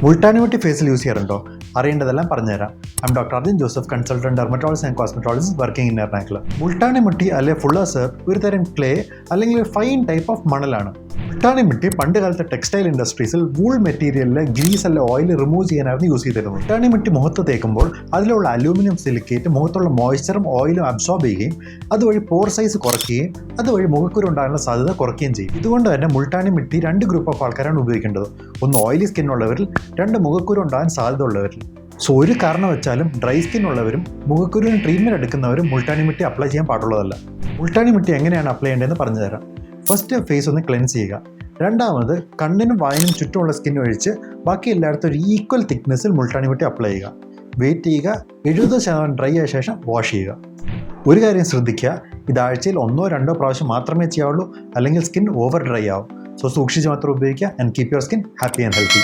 മുൾട്ടാനി മിട്ടി ഫേസിൽ യൂസ് ചെയ്യാറുണ്ടോ? അറിയേണ്ടതെല്ലാം പറഞ്ഞുതരാം. I'm doctor Arjun Joseph, consultant dermatologist and cosmetologist working in Ernakulam. Multani mitti അല്ലെങ്കിൽ ഫുള്ളർ സെർപ്പ് ഒരു തരം ക്ലേ അല്ലെങ്കിൽ ഒരു ഫൈൻ ടൈപ്പ് ഓഫ് മണലാണ്. മുൾട്ടാനി മിട്ടി പണ്ട് കാലത്തെ ടെക്സ്റ്റൈൽ ഇൻഡസ്ട്രീസിൽ വൂൾ മെറ്റീരിയലിലെ ഗ്രീസ് അല്ലെ ഓയിൽ റിമൂവ് ചെയ്യാനായിരുന്നു യൂസ് ചെയ്തിരുന്നത്. മുൾട്ടാനി മിട്ടി മുഖത്ത് തേക്കുമ്പോൾ അതിലുള്ള അലൂമിനിയം സിലിക്കേറ്റ് മുഖത്തുള്ള മോയ്സ്ചറും ഓയിലും അബ്സോർബ് ചെയ്യുകയും അതുവഴി പോർ സൈസ് കുറയ്ക്കുകയും അതുവഴി മുഖക്കുരു ഉണ്ടാകാനുള്ള സാധ്യത കുറയ്ക്കുകയും ചെയ്യും. ഇതുകൊണ്ട് തന്നെ മുൾട്ടാനി മിട്ടി രണ്ട് ഗ്രൂപ്പ് ഓഫ് ആൾക്കാരാണ് ഉപയോഗിക്കേണ്ടത്. ഒന്ന് ഓയിലി സ്കിൻ ഉള്ളവരിൽ, രണ്ട് മുഖക്കുരു ഉണ്ടാകാൻ സാധ്യത ഉള്ളവരിൽ. സോ ഒരു കാരണം വെച്ചാലും ഡ്രൈ സ്കിൻ ഉള്ളവരും മുഖക്കുരുവിന് ട്രീറ്റ്മെൻറ്റ് എടുക്കുന്നവരും മുൾട്ടാനി മിട്ടി അപ്ലൈ ചെയ്യാൻ പാടുള്ളതല്ല. മുൾട്ടാനി മിട്ടി എങ്ങനെയാണ് അപ്ലൈ ചെയ്യേണ്ടതെന്ന് പറഞ്ഞു തരാം. ഫസ്റ്റ് ഫേസ് ഒന്ന് ക്ലെൻസ് ചെയ്യുക. രണ്ടാമത് കണ്ണിനും വായനും ചുറ്റുമുള്ള സ്കിൻ ഒഴിച്ച് ബാക്കി എല്ലായിടത്തും ഒരു ഈക്വൽ തിക്നെസ്സിൽ മുൾട്ടാനി മിട്ടി അപ്ലൈ ചെയ്യുക. വെയിറ്റ് ചെയ്യുക. 70% ഡ്രൈ ആയ ശേഷം വാഷ് ചെയ്യുക. ഒരു കാര്യം ശ്രദ്ധിക്കുക, ഇത് ആഴ്ചയിൽ 1-2 പ്രാവശ്യം മാത്രമേ ചെയ്യാവുള്ളൂ, അല്ലെങ്കിൽ സ്കിൻ ഓവർ ഡ്രൈ ആവും. സോ സൂക്ഷിച്ച് മാത്രം ഉപയോഗിക്കുക and keep your skin happy and healthy.